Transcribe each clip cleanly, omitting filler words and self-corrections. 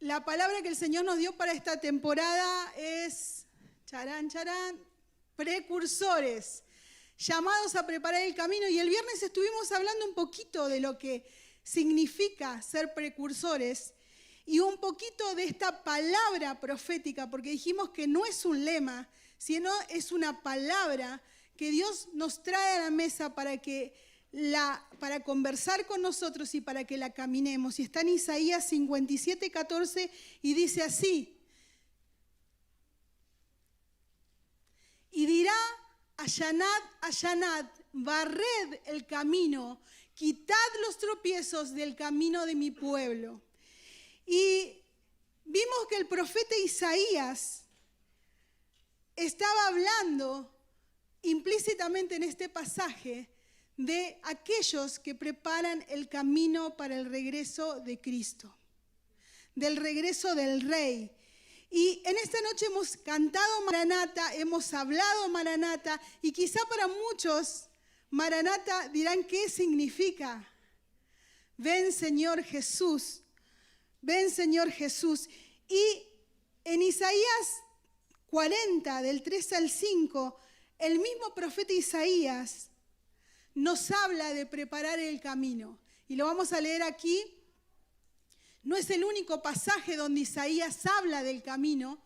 La palabra que el Señor nos dio para esta temporada es, charán, precursores, llamados a preparar el camino. Y el viernes estuvimos hablando un poquito de lo que significa ser precursores y un poquito de esta palabra profética, porque dijimos que no es un lema, sino es una palabra que Dios nos trae a la mesa para conversar con nosotros y para que la caminemos. Y está en Isaías 57:14 y dice así: y dirá, allanad, allanad, barred el camino, quitad los tropiezos del camino de mi pueblo. Y vimos que el profeta Isaías estaba hablando implícitamente en este pasaje de aquellos que preparan el camino para el regreso de Cristo, del regreso del Rey. Y en esta noche hemos cantado Maranata, hemos hablado Maranata, y quizá para muchos Maranata dirán, ¿qué significa? Ven Señor Jesús, ven Señor Jesús. Y en Isaías 40, del 3 al 5, el mismo profeta Isaías nos habla de preparar el camino. Y lo vamos a leer aquí. No es el único pasaje donde Isaías habla del camino.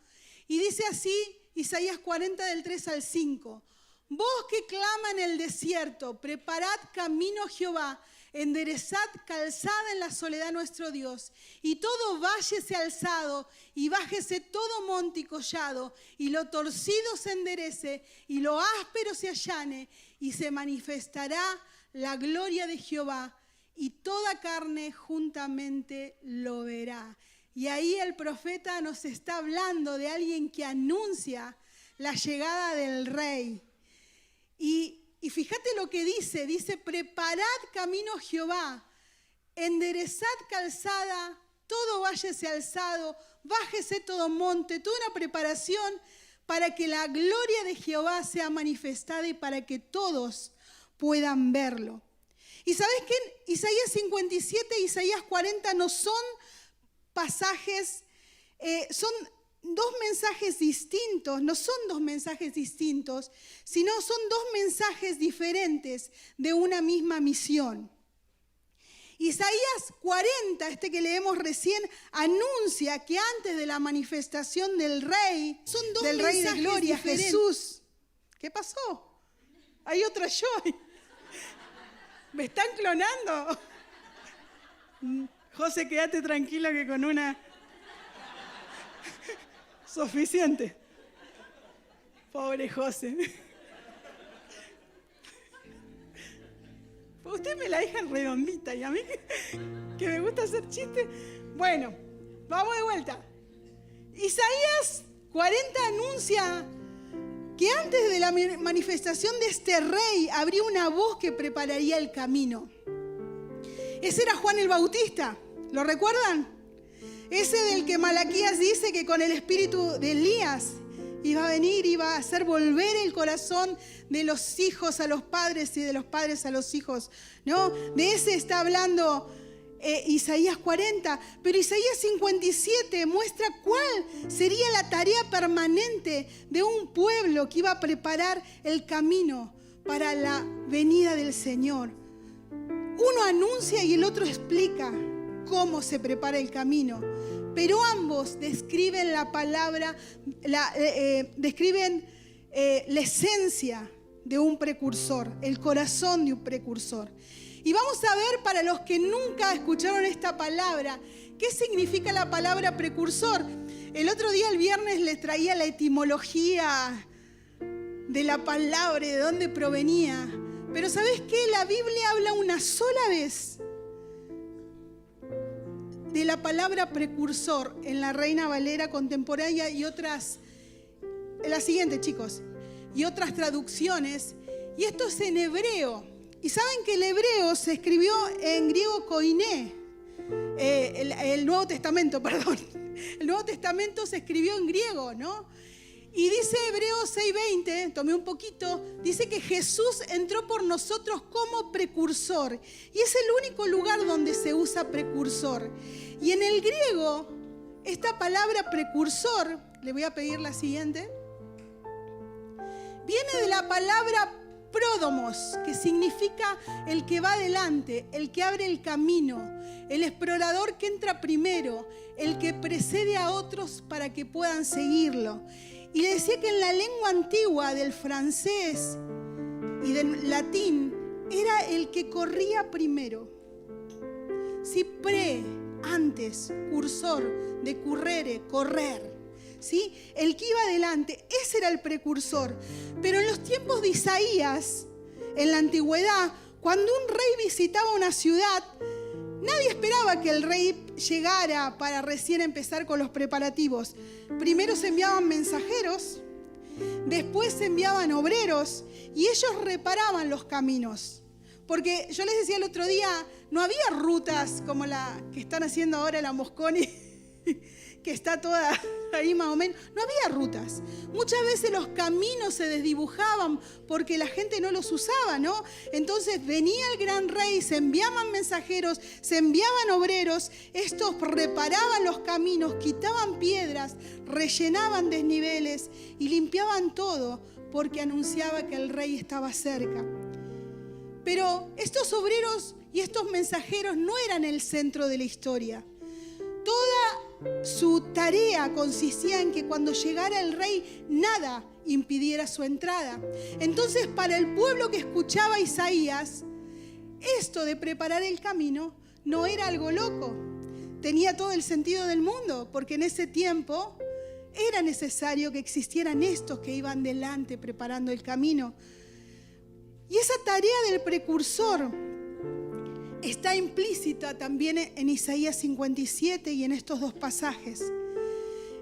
Y dice así, Isaías 40 del 3 al 5. Vos que clama en el desierto, preparad camino a Jehová, enderezad calzada en la soledad nuestro Dios. Y todo valle sea alzado, y bájese todo monte y collado, y lo torcido se enderece, y lo áspero se allane, y se manifestará la gloria de Jehová, y toda carne juntamente lo verá. Y ahí el profeta nos está hablando de alguien que anuncia la llegada del Rey. Y fíjate lo que dice, preparad camino a Jehová, enderezad calzada, todo valle sea alzado, bájese todo monte, toda una preparación para que la gloria de Jehová sea manifestada y para que todos puedan verlo. Y sabes que Isaías 57 e Isaías 40 no son pasajes, son dos mensajes distintos, no son dos mensajes distintos, sino son dos mensajes diferentes de una misma misión. Isaías 40, este que leemos recién, anuncia que antes de la manifestación del Rey, del Rey de Gloria, diferentes. Jesús. ¿Qué pasó? Hay otra yo. ¿Me están clonando? José, quédate tranquila que con una suficiente. Pobre José. Usted me la deja redondita y a mí que me gusta hacer chistes. Bueno, vamos de vuelta. Isaías 40 anuncia que antes de la manifestación de este Rey habría una voz que prepararía el camino. Ese era Juan el Bautista, ¿lo recuerdan? Ese del que Malaquías dice que con el espíritu de Elías iba a venir, iba a hacer volver el corazón de los hijos a los padres y de los padres a los hijos, ¿no? De ese está hablando Isaías 40, pero Isaías 57 muestra cuál sería la tarea permanente de un pueblo que iba a preparar el camino para la venida del Señor. Uno anuncia y el otro explica cómo se prepara el camino, pero ambos describen la palabra, describen la esencia de un precursor, el corazón de un precursor. Y vamos a ver, para los que nunca escucharon esta palabra, qué significa la palabra precursor. El otro día, el viernes, les traía la etimología de la palabra, de dónde provenía. Pero ¿sabes qué? La Biblia habla una sola vez de la palabra precursor en la Reina Valera contemporánea y otras, la siguiente, chicos, y otras traducciones. Y esto es en hebreo. Y saben que el hebreo se escribió en griego koiné, el Nuevo Testamento, perdón. El Nuevo Testamento se escribió en griego, ¿no? Y dice Hebreos 6:20, tomé un poquito, dice que Jesús entró por nosotros como precursor. Y es el único lugar donde se usa precursor. Y en el griego, esta palabra precursor, le voy a pedir la siguiente, viene de la palabra pródomos, que significa el que va adelante, el que abre el camino, el explorador que entra primero, el que precede a otros para que puedan seguirlo. Y le decía que en la lengua antigua del francés y del latín era el que corría primero. Sí, antes, cursor, de currere, correr. ¿Sí? El que iba adelante, ese era el precursor. Pero en los tiempos de Isaías, en la antigüedad, cuando un rey visitaba una ciudad, nadie esperaba que el rey llegara para recién empezar con los preparativos. Primero se enviaban mensajeros, después se enviaban obreros y ellos reparaban los caminos. Porque yo les decía el otro día, no había rutas como la que están haciendo ahora la Mosconi, que está toda ahí más o menos. No había rutas. Muchas veces los caminos se desdibujaban porque la gente no los usaba, ¿no? Entonces venía el gran rey, se enviaban mensajeros, se enviaban obreros, estos reparaban los caminos, quitaban piedras, rellenaban desniveles y limpiaban todo porque anunciaba que el rey estaba cerca. Pero estos obreros y estos mensajeros no eran el centro de la historia. Toda su tarea consistía en que cuando llegara el rey, nada impidiera su entrada. Entonces, para el pueblo que escuchaba a Isaías, esto de preparar el camino no era algo loco. Tenía todo el sentido del mundo, porque en ese tiempo era necesario que existieran estos que iban delante preparando el camino. Y esa tarea del precursor está implícita también en Isaías 57 y en estos dos pasajes.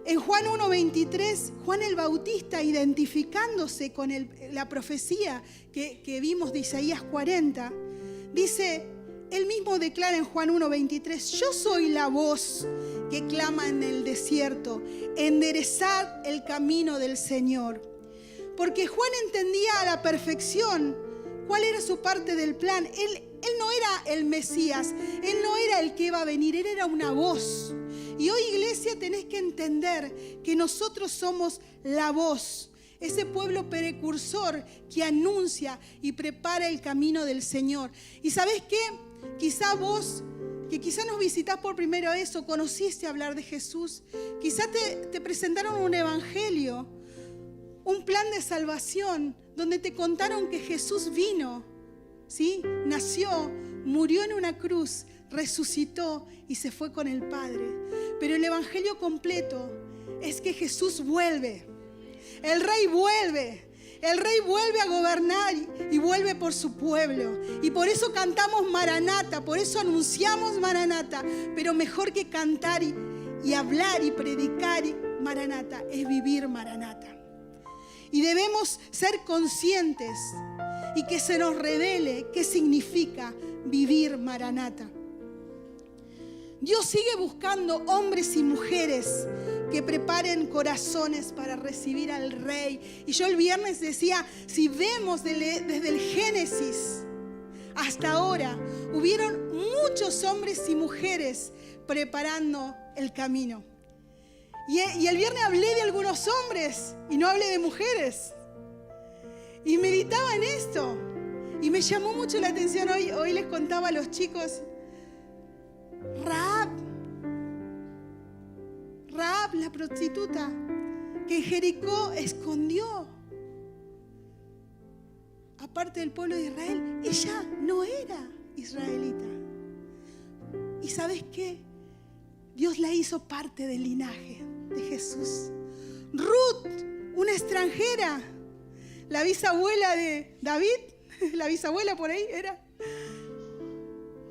En Juan 1:23, Juan el Bautista, identificándose con la profecía que vimos de Isaías 40, dice, él mismo declara en Juan 1:23, yo soy la voz que clama en el desierto, enderezad el camino del Señor. Porque Juan entendía a la perfección cuál era su parte del plan. Él no era el Mesías, él no era el que iba a venir, él era una voz. Y hoy, iglesia, tenés que entender que nosotros somos la voz, ese pueblo precursor que anuncia y prepara el camino del Señor. ¿Y sabés qué? Quizá vos, que quizá nos visitás por primera vez o conociste hablar de Jesús, quizá te presentaron un evangelio, un plan de salvación, donde te contaron que Jesús vino, ¿sí? Nació, murió en una cruz, resucitó y se fue con el Padre. Pero el evangelio completo es que Jesús vuelve. El Rey vuelve. El Rey vuelve a gobernar y vuelve por su pueblo. Y por eso cantamos Maranata, por eso anunciamos Maranata. Pero mejor que cantar y hablar y predicar Maranata es vivir Maranata. Y debemos ser conscientes y que se nos revele qué significa vivir Maranata. Dios sigue buscando hombres y mujeres que preparen corazones para recibir al Rey. Y yo el viernes decía, si vemos desde el Génesis hasta ahora, hubieron muchos hombres y mujeres preparando el camino. Y el viernes hablé de algunos hombres y no hablé de mujeres. Y meditaba en esto. Y me llamó mucho la atención hoy les contaba a los chicos, Rahab, la prostituta, que en Jericó escondió. Aparte del pueblo de Israel, ella no era israelita. ¿Y sabes qué? Dios la hizo parte del linaje de Jesús. Ruth, una extranjera, la bisabuela de David, la bisabuela por ahí era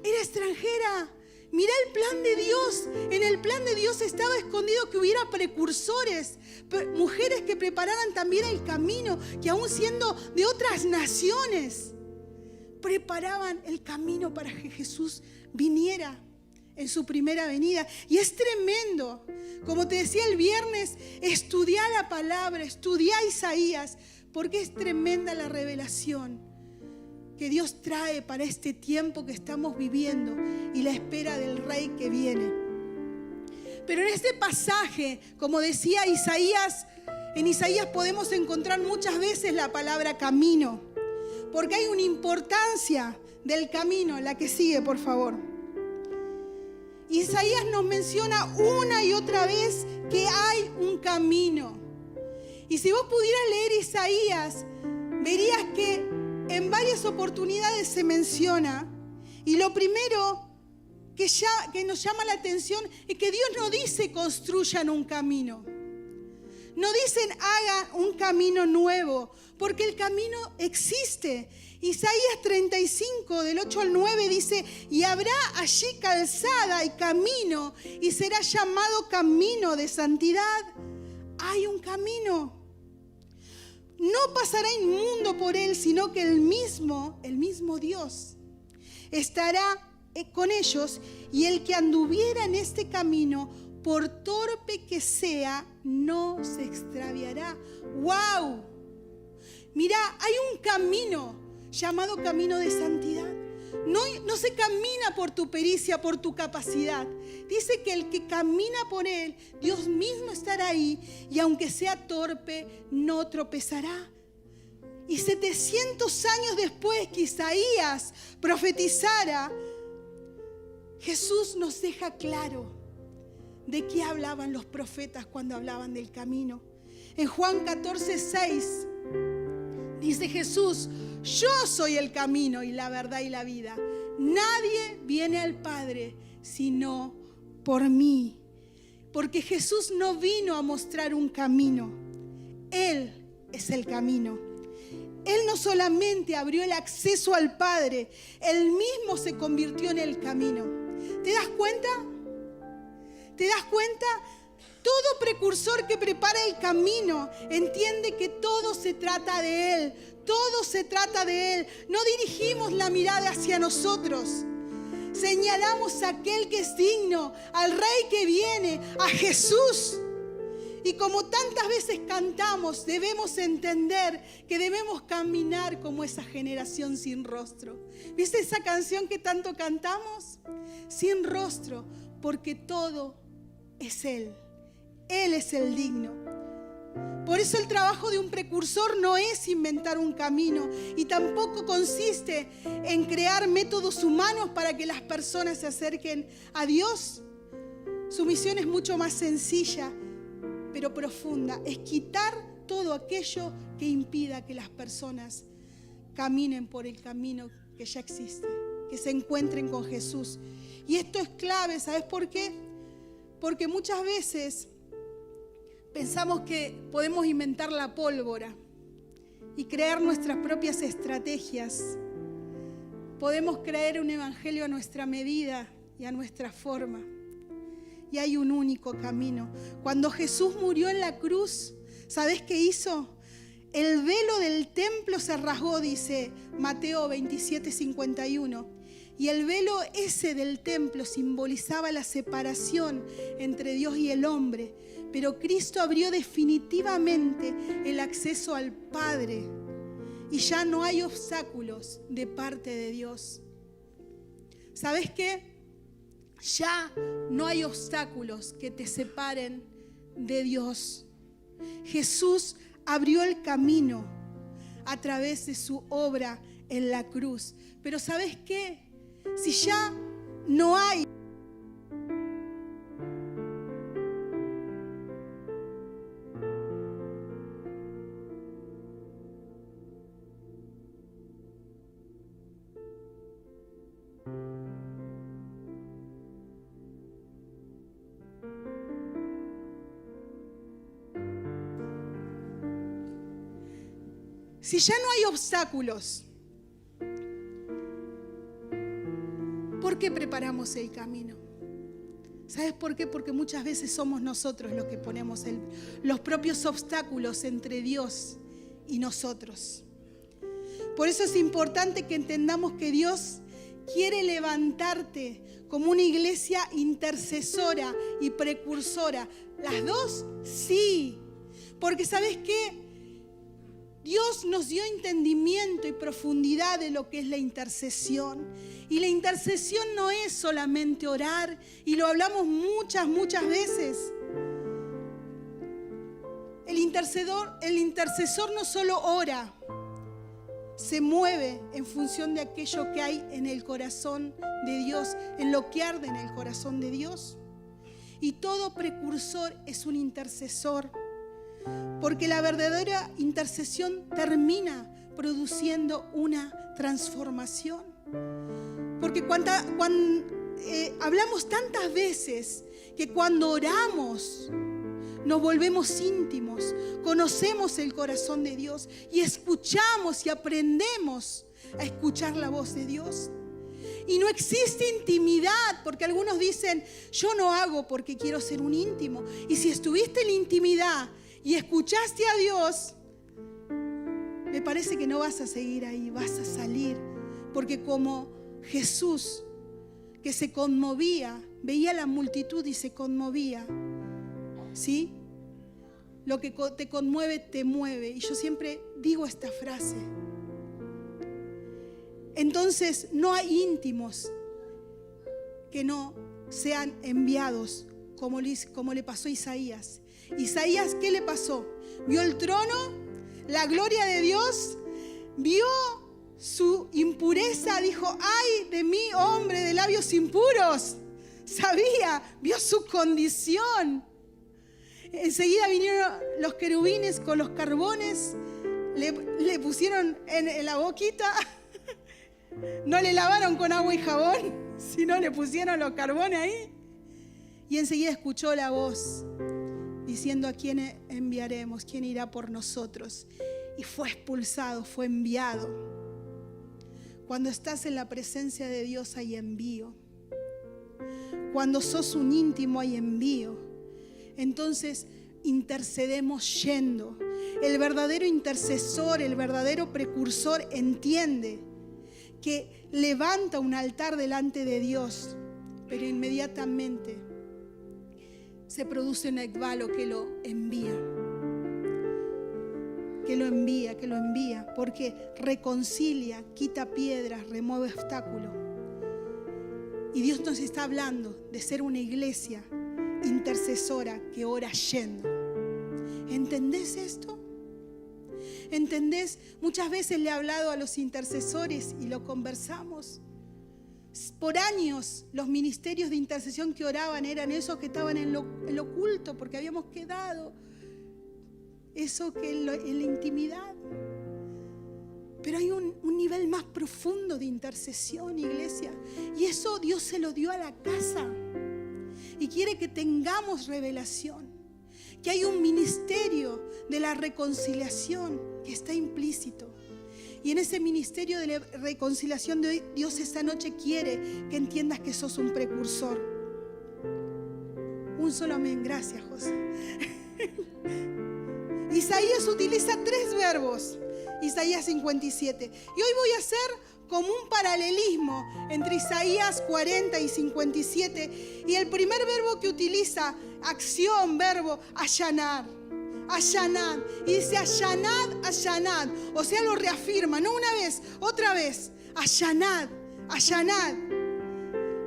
extranjera. Mirá el plan de Dios. En el plan de Dios estaba escondido que hubiera precursores, mujeres que prepararan también el camino, que aún siendo de otras naciones, preparaban el camino para que Jesús viniera en su primera venida. Y es tremendo. Como te decía el viernes, estudia la palabra, estudia Isaías, porque es tremenda la revelación que Dios trae para este tiempo que estamos viviendo y la espera del Rey que viene. Pero en este pasaje, como decía Isaías, en Isaías podemos encontrar muchas veces la palabra camino, porque hay una importancia del camino. La que sigue, por favor. Isaías nos menciona una y otra vez que hay un camino. Y si vos pudieras leer Isaías, verías que en varias oportunidades se menciona. Y lo primero que nos llama la atención es que Dios no dice construyan un camino. No dicen hagan un camino nuevo, porque el camino existe. Isaías 35, del 8 al 9 dice, y habrá allí calzada y camino, y será llamado camino de santidad. Hay un camino. No pasará inmundo por él, sino que el mismo Dios estará con ellos, y el que anduviera en este camino, por torpe que sea, no se extraviará. ¡Wow! Mira, hay un camino llamado camino de santidad. No se camina por tu pericia, por tu capacidad. Dice que el que camina por él, Dios mismo estará ahí, y aunque sea torpe, no tropezará. Y 700 años después que Isaías profetizara, Jesús nos deja claro de qué hablaban los profetas cuando hablaban del camino. En Juan 14:6 dice Jesús, yo soy el camino y la verdad y la vida. Nadie viene al Padre sino por mí. Porque Jesús no vino a mostrar un camino. Él es el camino. Él no solamente abrió el acceso al Padre, Él mismo se convirtió en el camino. ¿Te das cuenta? ¿Te das cuenta? Todo precursor que prepara el camino entiende que todo se trata de Él. Todo se trata de Él. No dirigimos la mirada hacia nosotros. Señalamos a aquel que es digno, al Rey que viene, a Jesús. Y como tantas veces cantamos, debemos entender que debemos caminar como esa generación sin rostro. ¿Viste esa canción que tanto cantamos? Sin rostro, porque todo es Él. Él es el digno. Por eso el trabajo de un precursor no es inventar un camino y tampoco consiste en crear métodos humanos para que las personas se acerquen a Dios. Su misión es mucho más sencilla, pero profunda. Es quitar todo aquello que impida que las personas caminen por el camino que ya existe, que se encuentren con Jesús. Y esto es clave, ¿sabes por qué? Porque muchas veces pensamos que podemos inventar la pólvora y crear nuestras propias estrategias. Podemos crear un evangelio a nuestra medida y a nuestra forma. Y hay un único camino. Cuando Jesús murió en la cruz, ¿sabés qué hizo? El velo del templo se rasgó, dice Mateo 27:51. Y el velo ese del templo simbolizaba la separación entre Dios y el hombre. Pero Cristo abrió definitivamente el acceso al Padre. Y ya no hay obstáculos de parte de Dios. ¿Sabes qué? Ya no hay obstáculos que te separen de Dios. Jesús abrió el camino a través de su obra en la cruz. Pero ¿sabes qué? Si ya no hay obstáculos, ¿por qué preparamos el camino? ¿Sabes por qué? Porque muchas veces somos nosotros los que ponemos los propios obstáculos entre Dios y nosotros. Por eso es importante que entendamos que Dios quiere levantarte como una iglesia intercesora y precursora. Las dos, sí. Porque ¿sabes qué? Dios nos dio entendimiento y profundidad de lo que es la intercesión. Y la intercesión no es solamente orar, y lo hablamos muchas veces. El intercesor no solo ora, se mueve en función de aquello que hay en el corazón de Dios, en lo que arde en el corazón de Dios. Y todo precursor es un intercesor, porque la verdadera intercesión termina produciendo una transformación. Porque hablamos tantas veces que cuando oramos nos volvemos íntimos, conocemos el corazón de Dios y escuchamos y aprendemos a escuchar la voz de Dios. Y no existe intimidad, porque algunos dicen, yo no hago porque quiero ser un íntimo. Y si estuviste en la intimidad y escuchaste a Dios, me parece que no vas a seguir ahí, vas a salir. Porque como Jesús, que se conmovía, veía la multitud y se conmovía, ¿sí? Lo que te conmueve, te mueve. Y yo siempre digo esta frase. Entonces no hay íntimos que no sean enviados, como le pasó a Isaías. Isaías, ¿qué le pasó? Vio el trono, la gloria de Dios, vio su impureza, dijo, ¡ay de mí, hombre de labios impuros! Sabía, vio su condición. Enseguida vinieron los querubines con los carbones, le pusieron en la boquita, no le lavaron con agua y jabón, sino le pusieron los carbones ahí. Y enseguida escuchó la voz diciendo, ¿a quién enviaremos? ¿Quién irá por nosotros? Y fue expulsado, fue enviado. Cuando estás en la presencia de Dios hay envío. Cuando sos un íntimo hay envío. Entonces intercedemos yendo. El verdadero intercesor, el verdadero precursor entiende que levanta un altar delante de Dios, pero inmediatamente se produce un ekbalo que lo envía. Que lo envía, porque reconcilia, quita piedras, remueve obstáculos. Y Dios nos está hablando de ser una iglesia intercesora que ora yendo. ¿Entendés esto? ¿Entendés? Muchas veces le he hablado a los intercesores y lo conversamos. Por años los ministerios de intercesión que oraban eran esos que estaban en lo oculto, porque habíamos quedado eso que en la intimidad. Pero hay un nivel más profundo de intercesión, iglesia. Y eso Dios se lo dio a la casa. Y quiere que tengamos revelación. Que hay un ministerio de la reconciliación que está implícito. Y en ese ministerio de la reconciliación de Dios esta noche quiere que entiendas que sos un precursor. Un solo amén. Gracias, José. Isaías utiliza 3 verbos. Isaías 57. Y hoy voy a hacer como un paralelismo entre Isaías 40 y 57. Y el primer verbo que utiliza, acción, verbo, allanar. Allanar. Y dice allanad, allanad. O sea, lo reafirma, no una vez, otra vez. Allanad, allanad.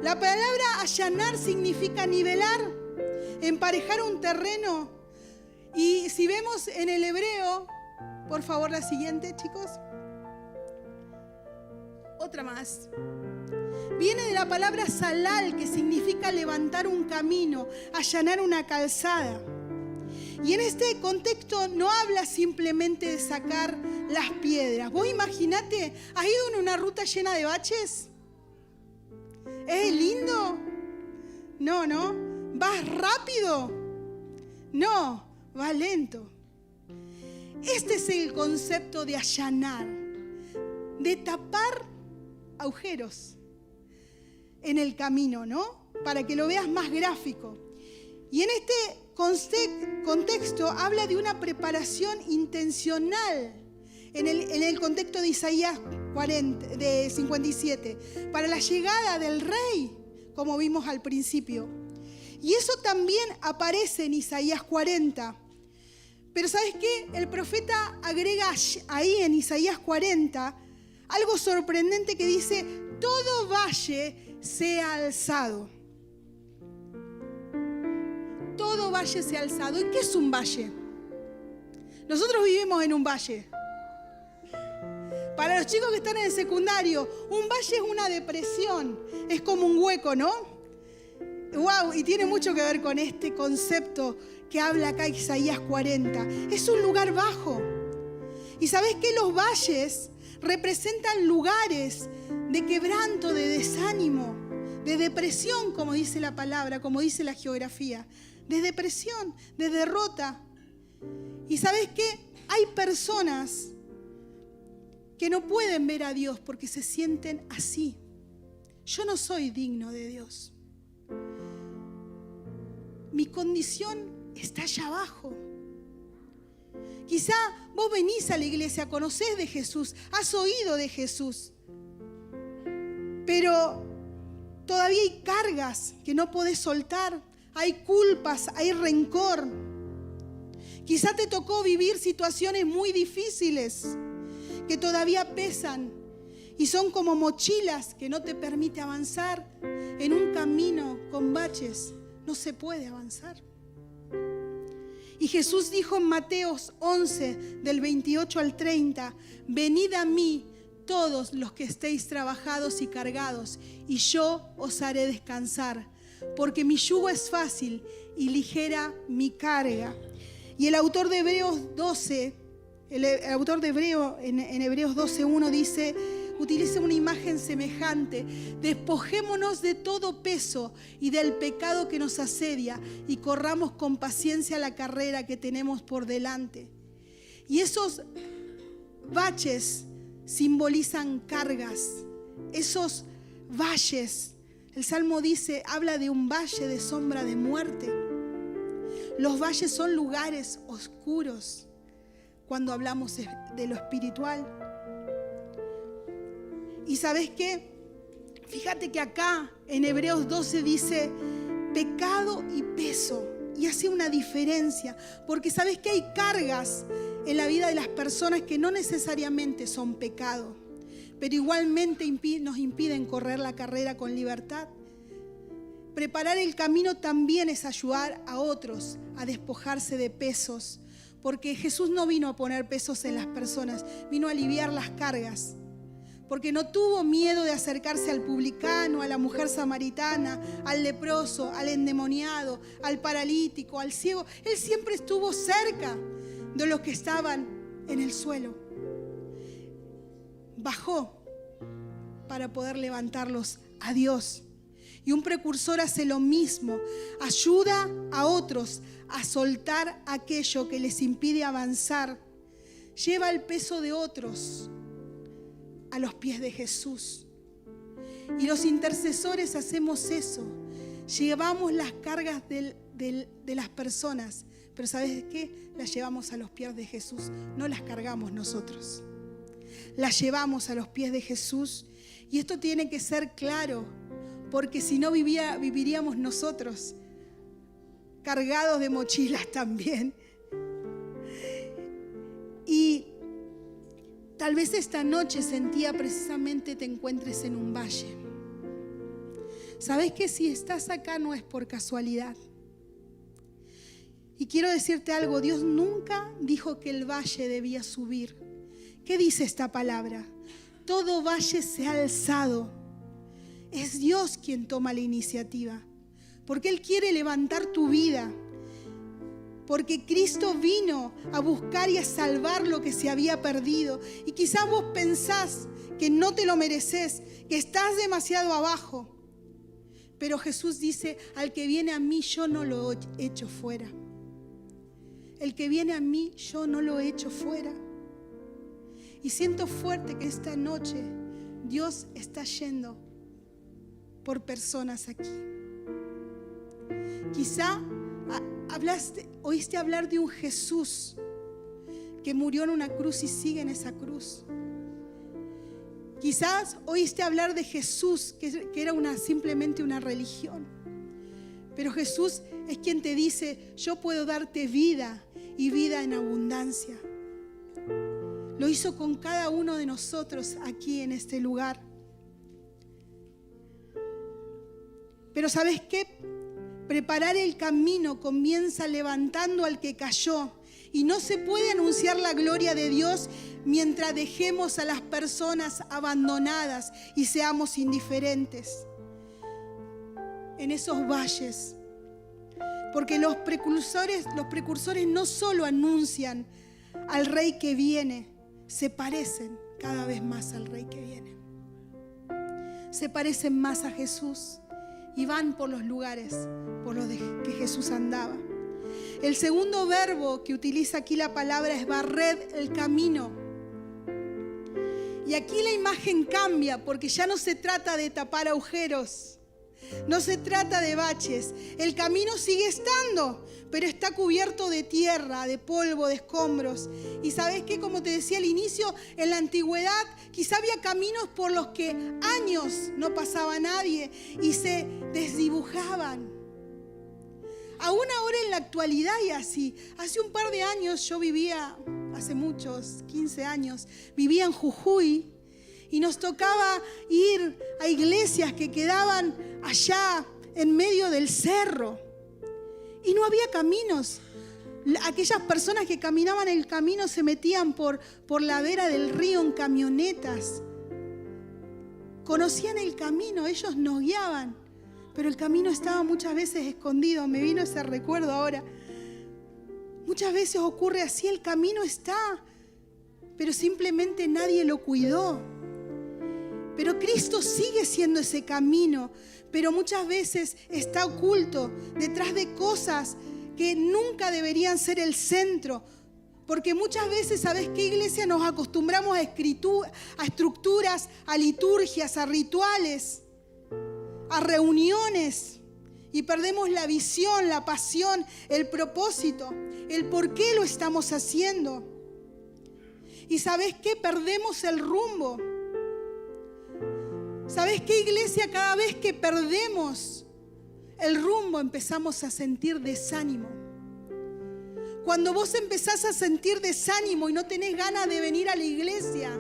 La palabra allanar significa nivelar, emparejar un terreno. Y si vemos en el hebreo, por favor la siguiente, chicos. Otra más. Viene de la palabra salal, que significa levantar un camino, allanar una calzada. Y en este contexto no habla simplemente de sacar las piedras. Vos imaginate, ¿has ido en una ruta llena de baches? ¿Es lindo? No, ¿no? ¿Vas rápido? No, vas lento. Este es el concepto de allanar, de tapar agujeros en el camino, ¿no? Para que lo veas más gráfico. Y en este contexto habla de una preparación intencional en el contexto de Isaías 57 para la llegada del rey, como vimos al principio. Y eso también aparece en Isaías 40, Pero ¿sabes qué? El profeta agrega ahí en Isaías 40 algo sorprendente que dice: todo valle sea alzado. Todo valle sea alzado. ¿Y qué es un valle? Nosotros vivimos en un valle. Para los chicos que están en el secundario, un valle es una depresión, es como un hueco, ¿no? ¡Wow! Y tiene mucho que ver con este concepto que habla acá Isaías 40. Es un lugar bajo. ¿Y sabes qué? Los valles representan lugares de quebranto, de desánimo, de depresión, como dice la palabra, como dice la geografía, de depresión, de derrota. ¿Y sabes qué? Hay personas que no pueden ver a Dios porque se sienten así. Yo no soy digno de Dios. Mi condición está allá abajo. Quizá vos venís a la iglesia, conocés de Jesús, has oído de Jesús, pero todavía hay cargas que no podés soltar, hay culpas, hay rencor. Quizá te tocó vivir situaciones muy difíciles que todavía pesan y son como mochilas que no te permite avanzar en un camino con baches. No se puede avanzar. Y Jesús dijo en Mateo 11, del 28 al 30, venid a mí todos los que estéis trabajados y cargados, y yo os haré descansar, porque mi yugo es fácil y ligera mi carga. Y el autor de Hebreos 12, el autor de Hebreos en Hebreos 12:1 dice, utiliza una imagen semejante: despojémonos de todo peso y del pecado que nos asedia y corramos con paciencia la carrera que tenemos por delante. Y esos baches simbolizan cargas, esos valles. El Salmo dice, habla de un valle de sombra de muerte. Los valles son lugares oscuros cuando hablamos de lo espiritual. ¿Y sabes qué? Fíjate que acá en Hebreos 12 dice pecado y peso. Y hace una diferencia. Porque sabes que hay cargas en la vida de las personas que no necesariamente son pecado, pero igualmente nos impiden correr la carrera con libertad. Preparar el camino también es ayudar a otros a despojarse de pesos. Porque Jesús no vino a poner pesos en las personas, vino a aliviar las cargas. Porque no tuvo miedo de acercarse al publicano, a la mujer samaritana, al leproso, al endemoniado, al paralítico, al ciego. Él siempre estuvo cerca de los que estaban en el suelo. Bajó para poder levantarlos a Dios. Y un precursor hace lo mismo, ayuda a otros a soltar aquello que les impide avanzar. Lleva el peso de otros a los pies de Jesús. Y los intercesores hacemos eso. Llevamos las cargas de las personas, pero ¿sabes qué? Las llevamos a los pies de Jesús, no las cargamos nosotros. Las llevamos a los pies de Jesús. Y esto tiene que ser claro, porque si no viviríamos nosotros cargados de mochilas también. Y tal vez esta noche sentía precisamente te encuentres en un valle. ¿Sabes que si estás acá no es por casualidad? Y quiero decirte algo, Dios nunca dijo que el valle debía subir. ¿Qué dice esta palabra? Todo valle se ha alzado. Es Dios quien toma la iniciativa, porque Él quiere levantar tu vida, porque Cristo vino a buscar y a salvar lo que se había perdido. Y quizás vos pensás que no te lo mereces, que estás demasiado abajo, pero Jesús dice, al que viene a mí yo no lo echo fuera. El que viene a mí yo no lo echo fuera. Y siento fuerte que esta noche Dios está yendo por personas aquí. Quizá oíste hablar de un Jesús que murió en una cruz y sigue en esa cruz. Quizás oíste hablar de Jesús que era simplemente una religión. Pero Jesús es quien te dice, yo puedo darte vida y vida en abundancia. Lo hizo con cada uno de nosotros aquí en este lugar. Pero ¿sabes qué? Preparar el camino comienza levantando al que cayó. Y no se puede anunciar la gloria de Dios mientras dejemos a las personas abandonadas y seamos indiferentes en esos valles. Porque los precursores no solo anuncian al Rey que viene, se parecen cada vez más al Rey que viene. Se parecen más a Jesús y van por los lugares por los que Jesús andaba. El segundo verbo que utiliza aquí la palabra es barrer el camino. Y aquí la imagen cambia porque ya no se trata de tapar agujeros, no se trata de baches. El camino sigue estando, pero está cubierto de tierra, de polvo, de escombros. Y ¿sabes qué? Como te decía al inicio, en la antigüedad quizá había caminos por los que años no pasaba nadie y se desdibujaban. Aún ahora en la actualidad y así. Hace un par de años yo vivía, hace muchos, 15 años, vivía en Jujuy y nos tocaba ir a iglesias que quedaban allá en medio del cerro y no había caminos. Aquellas personas que caminaban el camino se metían por la vera del río en camionetas. Conocían el camino, ellos nos guiaban. Pero el camino estaba muchas veces escondido. Me vino ese recuerdo ahora. Muchas veces ocurre así, el camino está, pero simplemente nadie lo cuidó. Pero Cristo sigue siendo ese camino, pero muchas veces está oculto detrás de cosas que nunca deberían ser el centro. Porque muchas veces, ¿sabes qué, iglesia? Nos acostumbramos a estructuras, a liturgias, a rituales, a reuniones y perdemos la visión, la pasión, el propósito, el por qué lo estamos haciendo. Y ¿sabes qué? Perdemos el rumbo. ¿Sabes qué, iglesia? Cada vez que perdemos el rumbo empezamos a sentir desánimo. Cuando vos empezás a sentir desánimo y no tenés ganas de venir a la iglesia,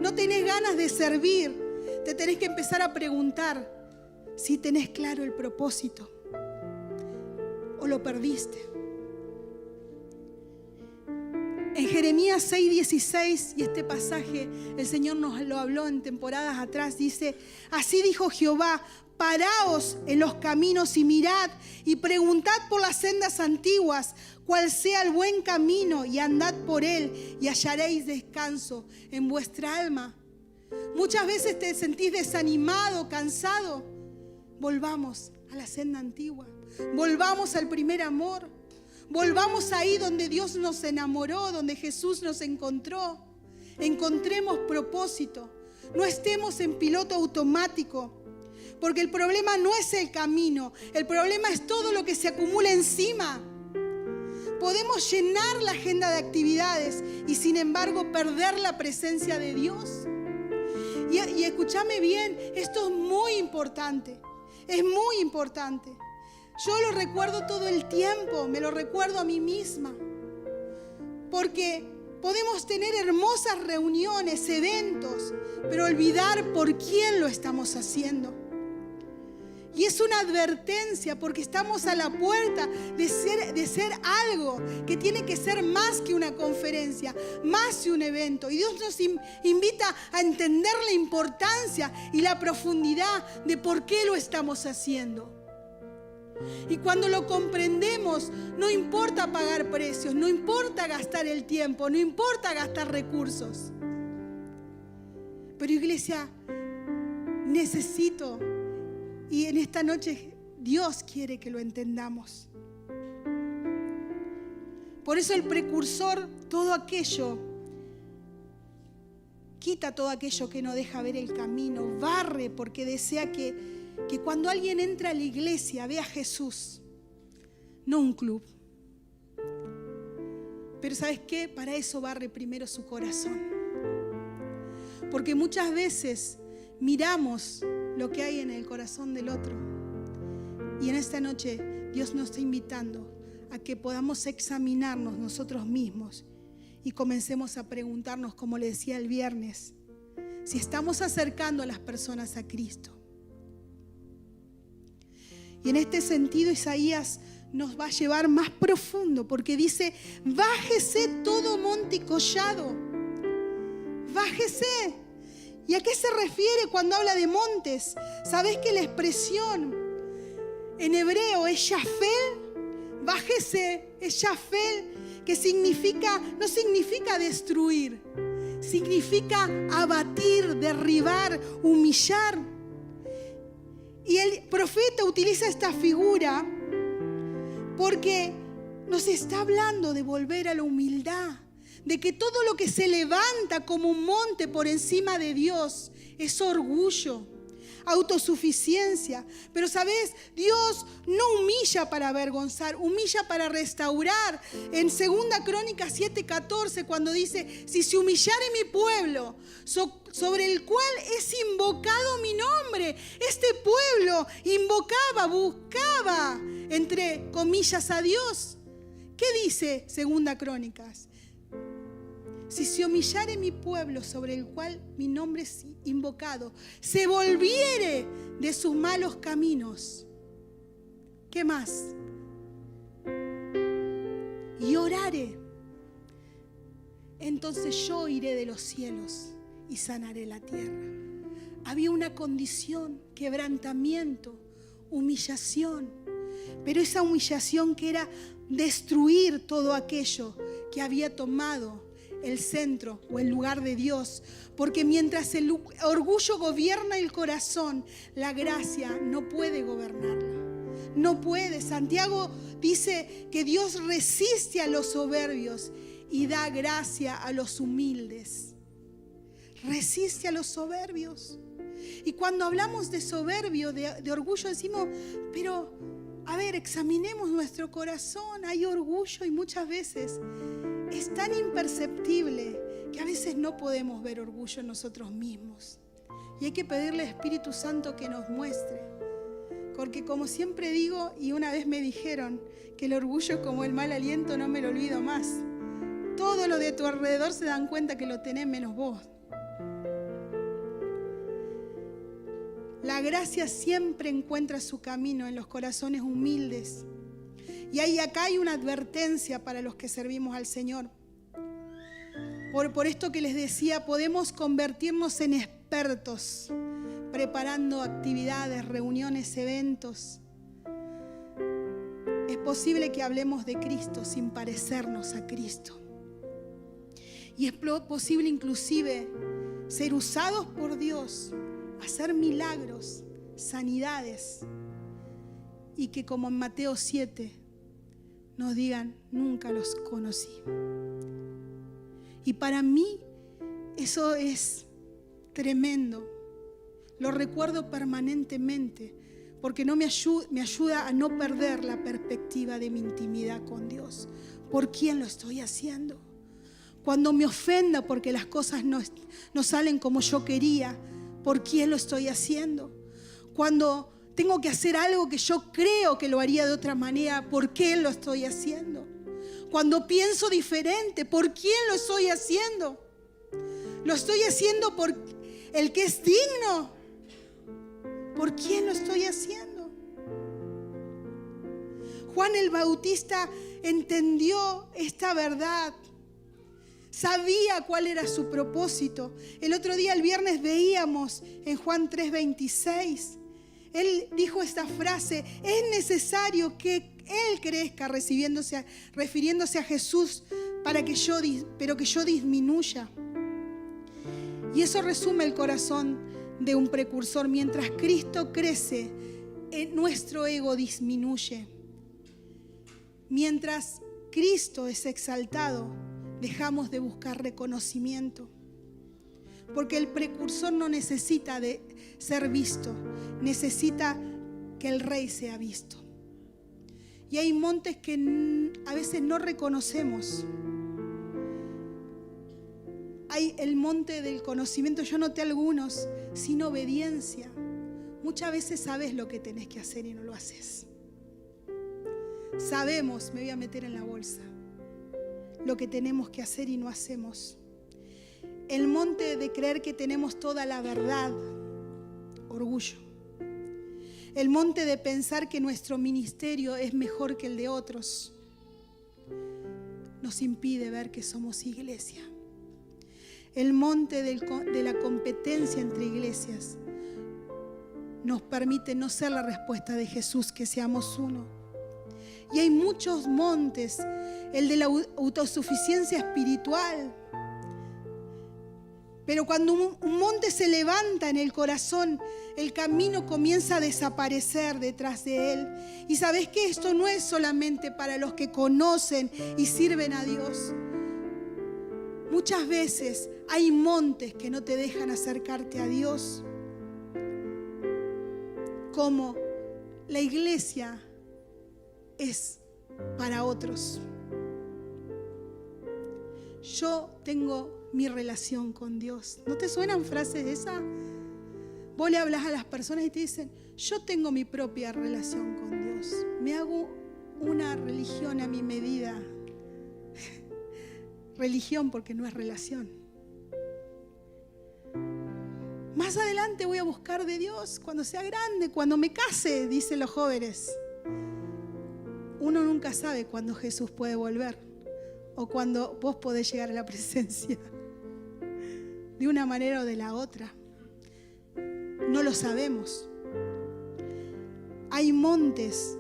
no tenés ganas de servir, te tenés que empezar a preguntar si tenés claro el propósito o lo perdiste. En Jeremías 6:16, y este pasaje el Señor nos lo habló en temporadas atrás, dice: así dijo Jehová, paraos en los caminos y mirad y preguntad por las sendas antiguas cuál sea el buen camino y andad por él y hallaréis descanso en vuestra alma. Muchas veces te sentís desanimado, cansado. Volvamos a la senda antigua, volvamos al primer amor, volvamos ahí donde Dios nos enamoró, donde Jesús nos encontró. Encontremos propósito, no estemos en piloto automático, porque el problema no es el camino, el problema es todo lo que se acumula encima. Podemos llenar la agenda de actividades y sin embargo perder la presencia de Dios. Y escúchame bien, esto es muy importante. Es muy importante. Yo lo recuerdo todo el tiempo, me lo recuerdo a mí misma. Porque podemos tener hermosas reuniones, eventos, pero olvidar por quién lo estamos haciendo. Y es una advertencia porque estamos a la puerta de ser algo que tiene que ser más que una conferencia, más que un evento. Y Dios nos invita a entender la importancia y la profundidad de por qué lo estamos haciendo. Y cuando lo comprendemos, no importa pagar precios, no importa gastar el tiempo, no importa gastar recursos. Pero iglesia, necesito, y en esta noche Dios quiere que lo entendamos. Por eso el precursor, todo aquello, quita todo aquello que no deja ver el camino, barre porque desea que cuando alguien entra a la iglesia vea a Jesús, no un club. Pero ¿sabes qué? Para eso barre primero su corazón. Porque muchas veces miramos lo que hay en el corazón del otro. Y en esta noche Dios nos está invitando a que podamos examinarnos nosotros mismos y comencemos a preguntarnos, como le decía el viernes, si estamos acercando a las personas a Cristo. Y en este sentido Isaías nos va a llevar más profundo, porque dice: bájese todo monte y collado. Bájese. ¿Y a qué se refiere cuando habla de montes? ¿Sabés que la expresión en hebreo es Shafel? Bájese, es Shafel, que significa, no significa destruir, significa abatir, derribar, humillar. Y el profeta utiliza esta figura porque nos está hablando de volver a la humildad, de que todo lo que se levanta como un monte por encima de Dios es orgullo, autosuficiencia. Pero ¿sabes? Dios no humilla para avergonzar, humilla para restaurar. En 2 Crónicas 7:14, cuando dice: si se humillare mi pueblo, sobre el cual es invocado mi nombre. Este pueblo invocaba, buscaba, entre comillas, a Dios. ¿Qué dice 2 Crónicas? Si se humillare mi pueblo, sobre el cual mi nombre es invocado, se volviere de sus malos caminos. ¿Qué más? Y orare, entonces yo iré de los cielos y sanaré la tierra. Había una condición: quebrantamiento, humillación. Pero esa humillación que era destruir todo aquello que había tomado el centro o el lugar de Dios. Porque mientras el orgullo gobierna el corazón, la gracia no puede gobernarlo. No puede. Santiago dice que Dios resiste a los soberbios y da gracia a los humildes. Resiste a los soberbios. Y cuando hablamos de soberbio, de orgullo, decimos: pero a ver, examinemos nuestro corazón. Hay orgullo y muchas veces es tan imperceptible que a veces no podemos ver orgullo en nosotros mismos. Y hay que pedirle al Espíritu Santo que nos muestre. Porque como siempre digo, y una vez me dijeron que el orgullo es como el mal aliento, no me lo olvido más. Todo lo de tu alrededor se dan cuenta que lo tenés menos vos. La gracia siempre encuentra su camino en los corazones humildes. Y acá hay una advertencia para los que servimos al Señor. Por esto que les decía, podemos convertirnos en expertos preparando actividades, reuniones, eventos. Es posible que hablemos de Cristo sin parecernos a Cristo. Y es posible inclusive ser usados por Dios, hacer milagros, sanidades, y que como en Mateo 7 nos digan: nunca los conocí. Y para mí eso es tremendo. Lo recuerdo permanentemente porque me ayuda a no perder la perspectiva de mi intimidad con Dios. ¿Por quién lo estoy haciendo? Cuando me ofenda porque las cosas no salen como yo quería, ¿por quién lo estoy haciendo? Cuando tengo que hacer algo que yo creo que lo haría de otra manera, ¿por qué lo estoy haciendo? Cuando pienso diferente, ¿por quién lo estoy haciendo? ¿Lo estoy haciendo por el que es digno? ¿Por quién lo estoy haciendo? Juan el Bautista entendió esta verdad. Sabía cuál era su propósito. El otro día, el viernes, veíamos en Juan 3:26. Él dijo esta frase: es necesario que Él crezca, refiriéndose a Jesús, pero que yo disminuya. Y eso resume el corazón de un precursor. Mientras Cristo crece, nuestro ego disminuye. Mientras Cristo es exaltado, dejamos de buscar reconocimiento. Porque el precursor no necesita de ser visto, necesita que el Rey sea visto. Y hay montes que a veces no reconocemos. Hay el monte del conocimiento, yo noté algunos, sin obediencia. Muchas veces sabes lo que tenés que hacer y no lo haces. sabemos, me voy a meter en la bolsa, lo que tenemos que hacer y no hacemos. El monte de creer que tenemos toda la verdad, orgullo. El monte de pensar que nuestro ministerio es mejor que el de otros, nos impide ver que somos iglesia. El monte de la competencia entre iglesias nos permite no ser la respuesta de Jesús, que seamos uno. Y hay muchos montes, el de la autosuficiencia espiritual. Pero cuando un monte se levanta en el corazón, el camino comienza a desaparecer detrás de él. Y sabes que esto no es solamente para los que conocen y sirven a Dios. Muchas veces hay montes que no te dejan acercarte a Dios. Como la iglesia es para otros. Yo tengo mi relación con Dios. ¿No te suenan frases esas? Vos le hablas a las personas y te dicen, yo tengo mi propia relación con Dios. Me hago una religión a mi medida. Religión porque no es relación. Más adelante voy a buscar de Dios cuando sea grande, cuando me case, dicen los jóvenes. Uno nunca sabe cuándo Jesús puede volver o cuándo vos podés llegar a la presencia. De una manera o de la otra. No lo sabemos. Hay montes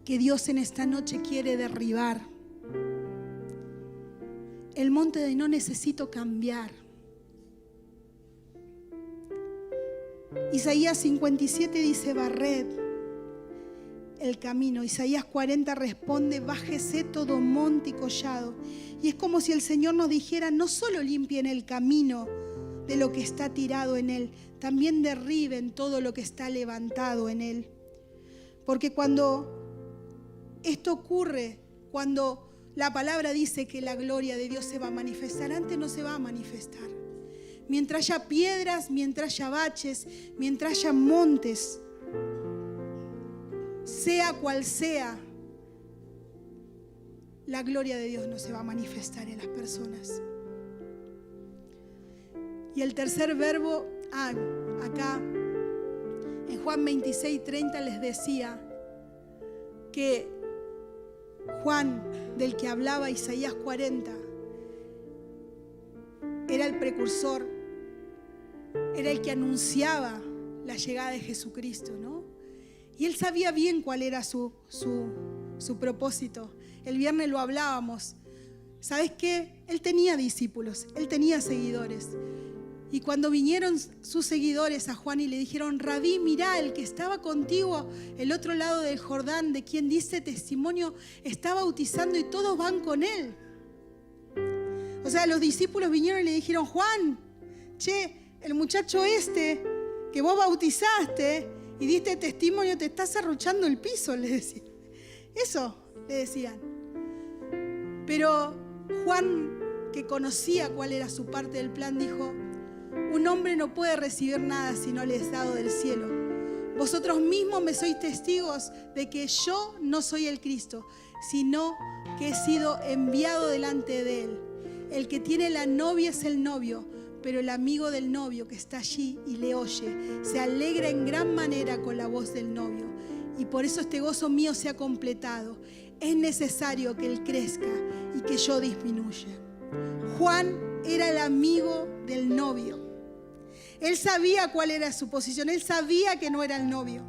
que Dios en esta noche quiere derribar. El monte de no necesito cambiar. Isaías 57 dice, barred el camino. Isaías 40 responde, bájese todo monte y collado. Y es como si el Señor nos dijera, no solo limpien el camino de lo que está tirado en él, también derriben todo lo que está levantado en él. Porque cuando esto ocurre, cuando la palabra dice que la gloria de Dios se va a manifestar, antes no se va a manifestar. Mientras haya piedras, mientras haya baches, mientras haya montes, sea cual sea, la gloria de Dios no se va a manifestar en las personas. Y el tercer verbo, acá en Juan 26:30 les decía que Juan, del que hablaba Isaías 40, era el precursor, era el que anunciaba la llegada de Jesucristo, ¿no? Y él sabía bien cuál era su propósito. El viernes lo hablábamos. ¿Sabes qué? Él tenía discípulos, él tenía seguidores. Y cuando vinieron sus seguidores a Juan y le dijeron, Rabí, mirá, el que estaba contigo el otro lado del Jordán, de quien dice testimonio, está bautizando y todos van con él. O sea, los discípulos vinieron y le dijeron, Juan, che, el muchacho este que vos bautizaste y diste testimonio, te está serruchando el piso, le decían. Eso le decían. Pero Juan, que conocía cuál era su parte del plan, dijo, un hombre no puede recibir nada si no le es dado del cielo. Vosotros mismos me sois testigos de que yo no soy el Cristo, sino que he sido enviado delante de él. El que tiene la novia es el novio, pero el amigo del novio que está allí y le oye, se alegra en gran manera con la voz del novio. Y por eso este gozo mío se ha completado. Es necesario que él crezca y que yo disminuya. Juan era el amigo del novio. Él sabía cuál era su posición. Él sabía que no era el novio.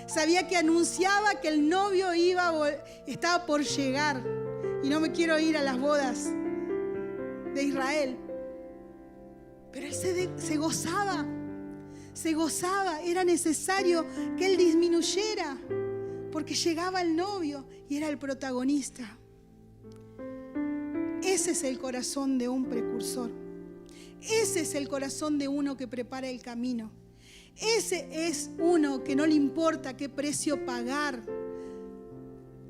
Sabía que anunciaba que el novio estaba por llegar. Y no me quiero ir a las bodas de Israel. Pero él se gozaba. Se gozaba. Era necesario que él disminuyera. Porque llegaba el novio y era el protagonista. Ese es el corazón de un precursor. Ese es el corazón de uno que prepara el camino. Ese es uno que no le importa qué precio pagar,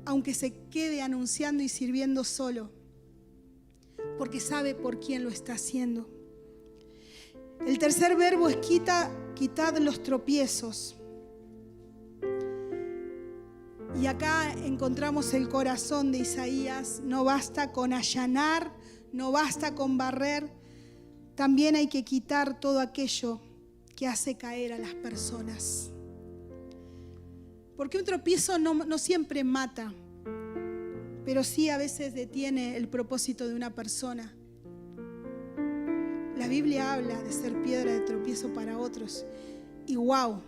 aunque se quede anunciando y sirviendo solo, porque sabe por quién lo está haciendo. El tercer verbo es quitad los tropiezos. Y acá encontramos el corazón de Isaías. No basta con allanar, no basta con barrer. También hay que quitar todo aquello que hace caer a las personas. Porque un tropiezo no siempre mata, pero sí a veces detiene el propósito de una persona. La Biblia habla de ser piedra de tropiezo para otros. Y wow,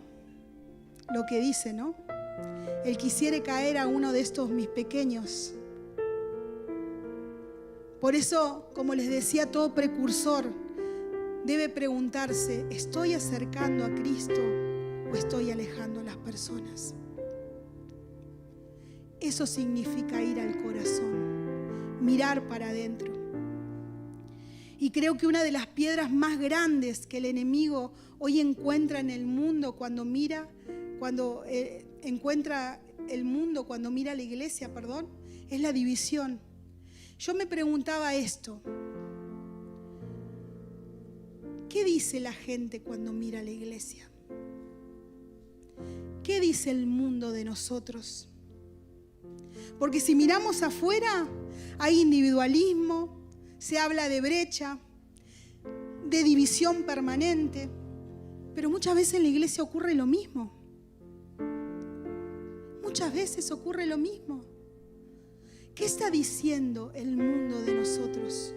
lo que dice, ¿no? El quisiere caer a uno de estos mis pequeños. Por eso, como les decía, todo precursor debe preguntarse, ¿estoy acercando a Cristo o estoy alejando a las personas? Eso significa ir al corazón, mirar para adentro. Y creo que una de las piedras más grandes que el enemigo hoy encuentra en el mundo cuando mira, encuentra el mundo cuando mira a la iglesia, es la división. Yo me preguntaba esto. ¿Qué dice la gente cuando mira a la iglesia? ¿Qué dice el mundo de nosotros? Porque si miramos afuera, hay individualismo, se habla de brecha, de división permanente, pero muchas veces en la iglesia ocurre lo mismo. Muchas veces ocurre lo mismo. ¿Qué está diciendo el mundo de nosotros?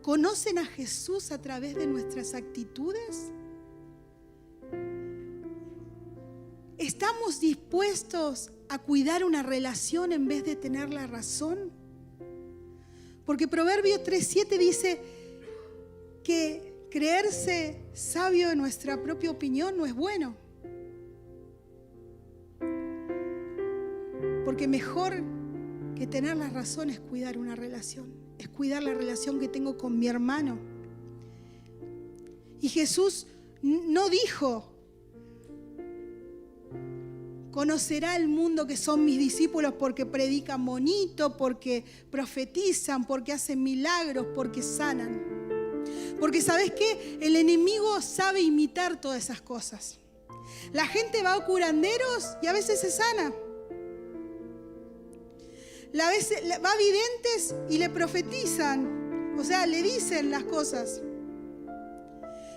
¿Conocen a Jesús a través de nuestras actitudes? ¿Estamos dispuestos a cuidar una relación en vez de tener la razón? Porque Proverbios 3:7 dice que creerse sabio en nuestra propia opinión no es bueno. Porque mejor que tener la razón es cuidar una relación, es cuidar la relación que tengo con mi hermano. Y Jesús no dijo, conocerá el mundo que son mis discípulos porque predican bonito, porque profetizan, porque hacen milagros, porque sanan. Porque ¿sabes qué? El enemigo sabe imitar todas esas cosas. La gente va a curanderos y a veces se sana. Va a videntes y le profetizan, o sea, le dicen las cosas.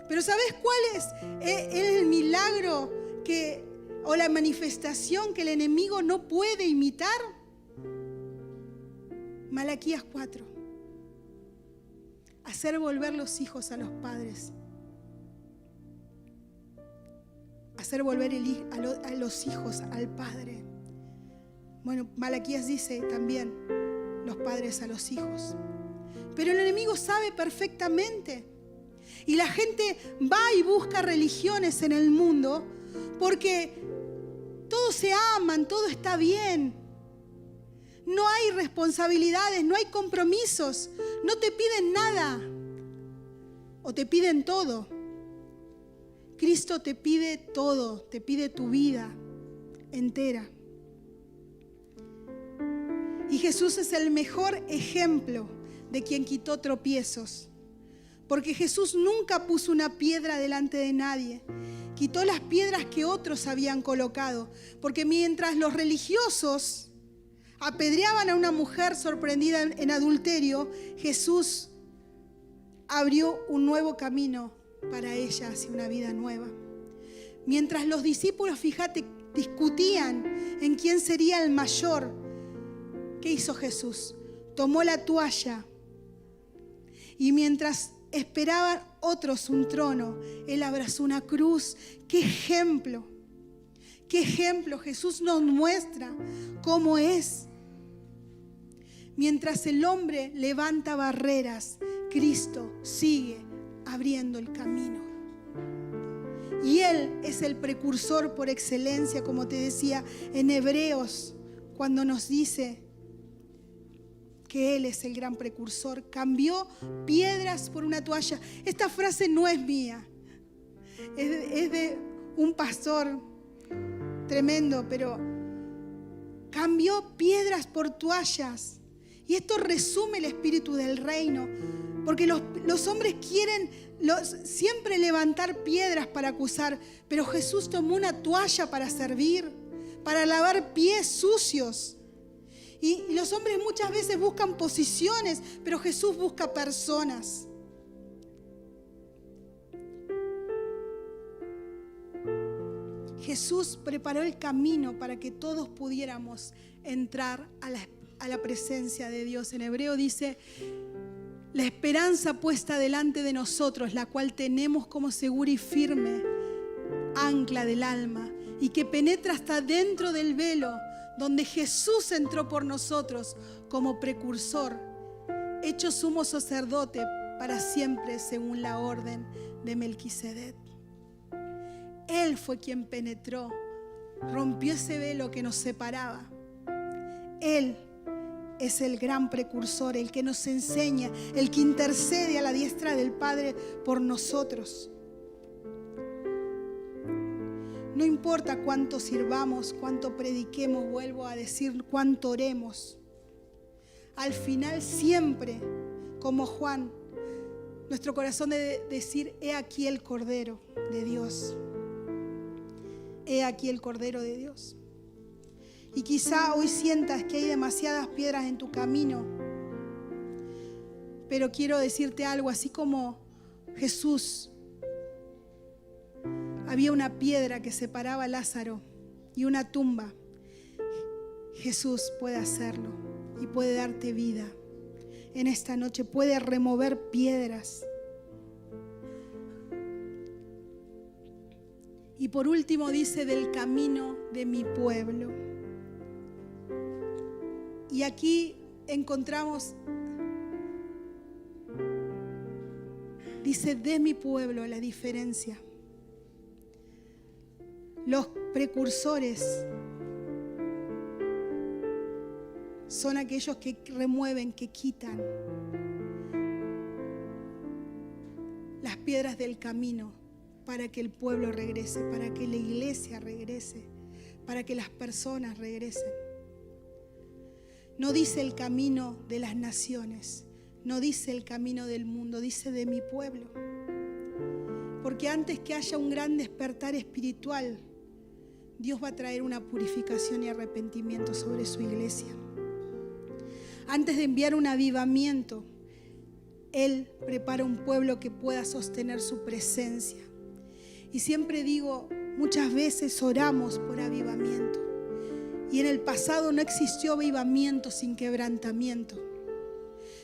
Pero ¿sabes cuál es el milagro o la manifestación que el enemigo no puede imitar? Malaquías 4. Hacer volver los hijos a los padres. Hacer volver a los hijos al padre. Bueno, Malaquías dice también, los padres a los hijos. Pero el enemigo sabe perfectamente. Y la gente va y busca religiones en el mundo porque todos se aman, todo está bien. No hay responsabilidades, no hay compromisos, no te piden nada o te piden todo. Cristo te pide todo, te pide tu vida entera. Y Jesús es el mejor ejemplo de quien quitó tropiezos. Porque Jesús nunca puso una piedra delante de nadie. Quitó las piedras que otros habían colocado. Porque mientras los religiosos apedreaban a una mujer sorprendida en adulterio, Jesús abrió un nuevo camino para ella hacia una vida nueva. Mientras los discípulos, fíjate, discutían en quién sería el mayor, ¿qué hizo Jesús? Tomó la toalla y mientras esperaban otros un trono, Él abrazó una cruz. ¡Qué ejemplo! ¡Qué ejemplo! Jesús nos muestra cómo es. Mientras el hombre levanta barreras, Cristo sigue abriendo el camino. Y Él es el precursor por excelencia, como te decía en Hebreos, cuando nos dice que Él es el gran precursor. Cambió piedras por una toalla. Esta frase no es mía. Es de un pastor tremendo, pero cambió piedras por toallas. Y esto resume el espíritu del reino. Porque los hombres quieren siempre levantar piedras para acusar. Pero Jesús tomó una toalla para servir, para lavar pies sucios. Y los hombres muchas veces buscan posiciones, pero Jesús busca personas. Jesús preparó el camino para que todos pudiéramos entrar a la presencia de Dios. En hebreo dice, la esperanza puesta delante de nosotros, la cual tenemos como segura y firme ancla del alma, y que penetra hasta dentro del velo, donde Jesús entró por nosotros como precursor, hecho sumo sacerdote para siempre según la orden de Melquisedec. Él fue quien penetró, rompió ese velo que nos separaba. Él es el gran precursor, el que nos enseña, el que intercede a la diestra del Padre por nosotros. No importa cuánto sirvamos, cuánto prediquemos, vuelvo a decir, cuánto oremos. Al final siempre, como Juan, nuestro corazón debe decir, he aquí el Cordero de Dios. He aquí el Cordero de Dios. Y quizá hoy sientas que hay demasiadas piedras en tu camino, pero quiero decirte algo, así como Jesús, había una piedra que separaba a Lázaro y una tumba. Jesús puede hacerlo y puede darte vida. En esta noche puede remover piedras. Y por último dice del camino de mi pueblo. Y aquí encontramos, dice de mi pueblo, la diferencia. Los precursores son aquellos que remueven, que quitan las piedras del camino para que el pueblo regrese, para que la iglesia regrese, para que las personas regresen. No dice el camino de las naciones, no dice el camino del mundo, dice de mi pueblo. Porque antes que haya un gran despertar espiritual, Dios va a traer una purificación y arrepentimiento sobre su iglesia. Antes de enviar un avivamiento, Él prepara un pueblo que pueda sostener su presencia. Y siempre digo, muchas veces oramos por avivamiento. Y en el pasado no existió avivamiento sin quebrantamiento.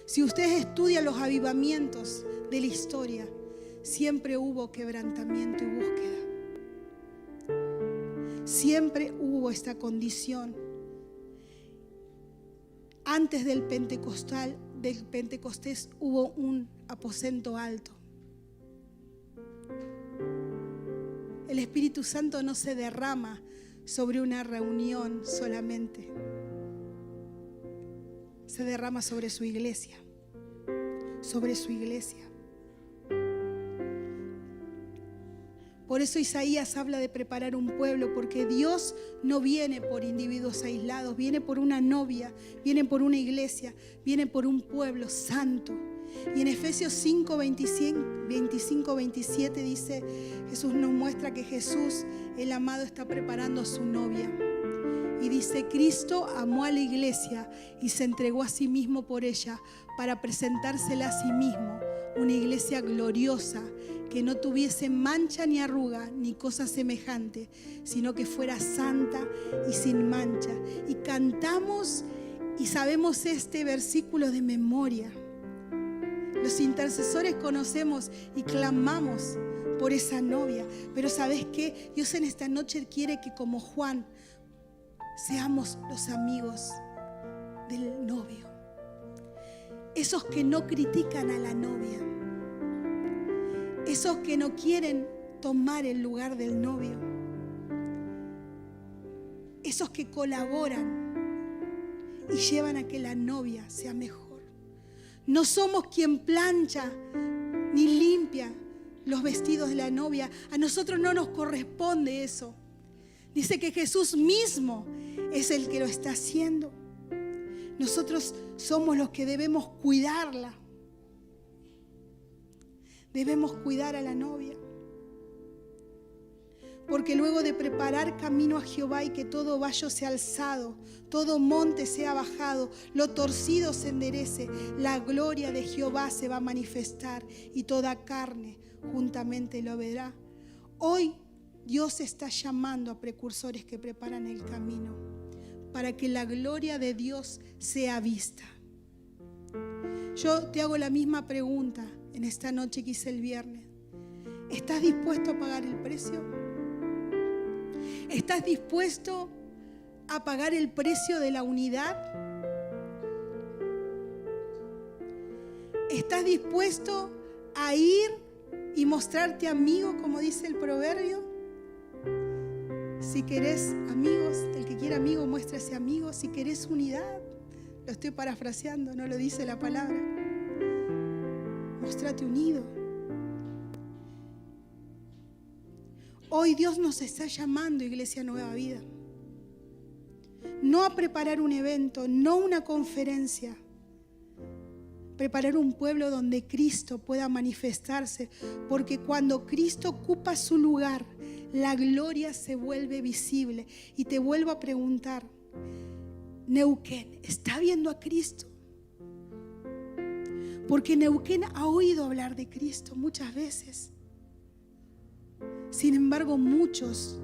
Si ustedes estudian los avivamientos de la historia, siempre hubo quebrantamiento y búsqueda. Siempre hubo esta condición. Antes del Pentecostés hubo un aposento alto. El Espíritu Santo no se derrama sobre una reunión solamente. Se derrama sobre su iglesia. Sobre su iglesia. Por eso Isaías habla de preparar un pueblo, porque Dios no viene por individuos aislados, viene por una novia, viene por una iglesia, viene por un pueblo santo. Y en Efesios 5, 25, 27 dice, Jesús nos muestra que Jesús, el amado, está preparando a su novia. Y dice, Cristo amó a la iglesia y se entregó a sí mismo por ella para presentársela a sí mismo, una iglesia gloriosa, que no tuviese mancha ni arruga ni cosa semejante, sino que fuera santa y sin mancha. Y cantamos y sabemos este versículo de memoria. Los intercesores conocemos y clamamos por esa novia. Pero ¿sabes qué? Dios en esta noche quiere que, como Juan, seamos los amigos del novio. Esos que no critican a la novia. Esos que no quieren tomar el lugar del novio. Esos que colaboran y llevan a que la novia sea mejor. No somos quien plancha ni limpia los vestidos de la novia. A nosotros no nos corresponde eso. Dice que Jesús mismo es el que lo está haciendo. Nosotros somos los que debemos cuidarla. Debemos cuidar a la novia. Porque luego de preparar camino a Jehová y que todo valle sea alzado, todo monte sea bajado, lo torcido se enderece, la gloria de Jehová se va a manifestar y toda carne juntamente lo verá. Hoy Dios está llamando a precursores que preparan el camino para que la gloria de Dios sea vista. Yo te hago la misma pregunta en esta noche que hice el viernes. ¿Estás dispuesto a pagar el precio? ¿Estás dispuesto a pagar el precio de la unidad? ¿Estás dispuesto a ir y mostrarte amigo, como dice el proverbio? Si querés amigos, el que quiera amigo, muéstrase amigo. Si querés unidad, lo estoy parafraseando, no lo dice la palabra. Móstrate unido. Hoy Dios nos está llamando, Iglesia Nueva Vida, no a preparar un evento, no una conferencia, preparar un pueblo donde Cristo pueda manifestarse, porque cuando Cristo ocupa su lugar, la gloria se vuelve visible. Y te vuelvo a preguntar, Neuquén, ¿está viendo a Cristo? Porque Neuquén ha oído hablar de Cristo muchas veces. Sin embargo, muchos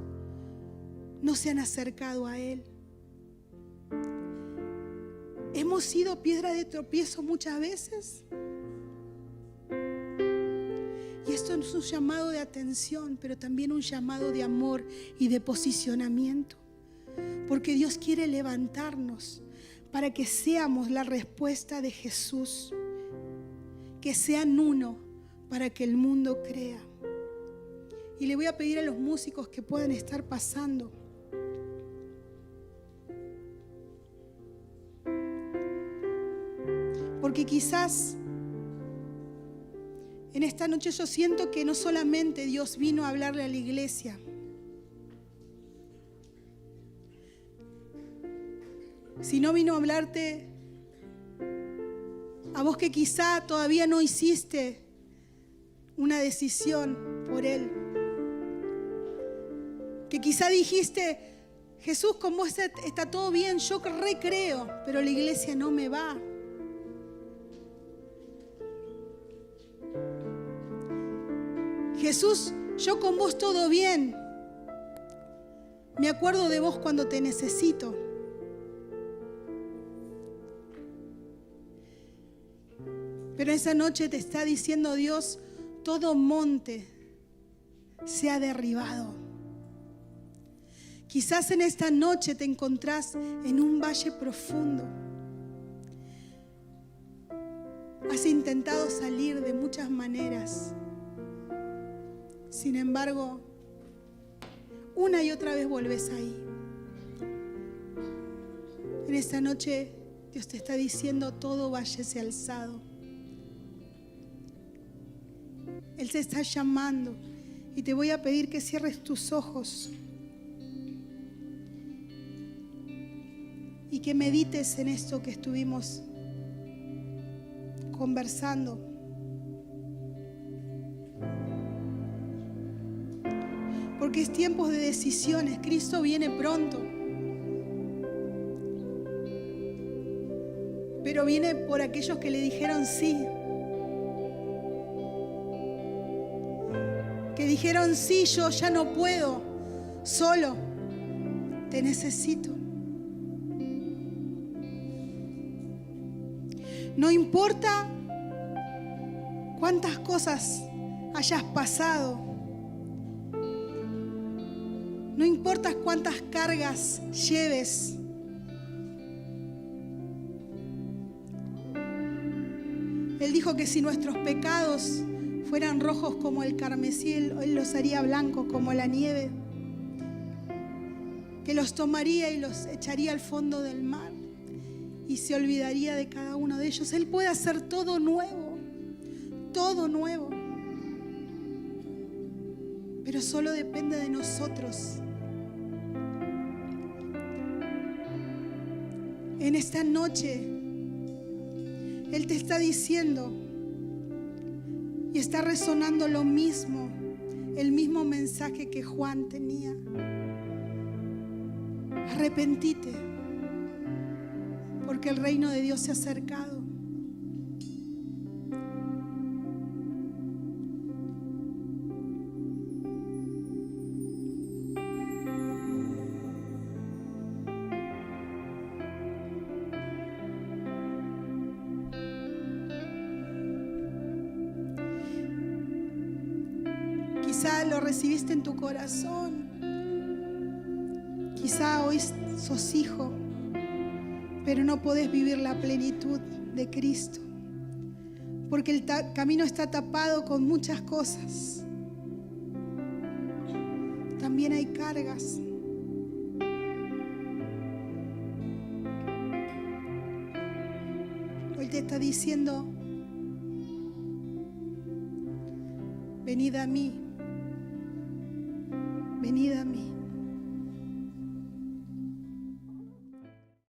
no se han acercado a Él. ¿Hemos sido piedra de tropiezo muchas veces? Y esto es un llamado de atención, pero también un llamado de amor y de posicionamiento. Porque Dios quiere levantarnos para que seamos la respuesta de Jesús. Que sean uno para que el mundo crea. Y le voy a pedir a los músicos que puedan estar pasando. Porque quizás en esta noche yo siento que no solamente Dios vino a hablarle a la iglesia, sino vino a hablarte a vos que quizá todavía no hiciste una decisión por Él. Que quizá dijiste, Jesús, con vos está todo bien, yo recreo, pero la iglesia no me va. Jesús, yo con vos todo bien. Me acuerdo de vos cuando te necesito. Pero esa noche te está diciendo Dios, todo monte se ha derribado. Quizás en esta noche te encontrás en un valle profundo. Has intentado salir de muchas maneras. Sin embargo, una y otra vez volvés ahí. En esta noche Dios te está diciendo, todo valle sea alzado. Él te está llamando y te voy a pedir que cierres tus ojos y que medites en esto que estuvimos conversando. Porque es tiempo de decisiones. Cristo viene pronto. Pero viene por aquellos que le dijeron sí. Que dijeron sí, yo ya no puedo solo. Te necesito. No importa cuántas cosas hayas pasado. No importa cuántas cargas lleves. Él dijo que si nuestros pecados fueran rojos como el carmesí, Él los haría blancos como la nieve. Que los tomaría y los echaría al fondo del mar. Y se olvidaría de cada uno de ellos. Él puede hacer todo nuevo. Todo nuevo. Pero solo depende de nosotros. En esta noche, Él te está diciendo y está resonando lo mismo el mismo mensaje que Juan tenía. Arrepentite, porque el reino de Dios se ha acercado. Quizá lo recibiste en tu corazón. Quizá hoy sos hijo, pero no podés vivir la plenitud de Cristo, porque el camino está tapado con muchas cosas. También hay cargas. Hoy te está diciendo: venid a mí, venid a mí.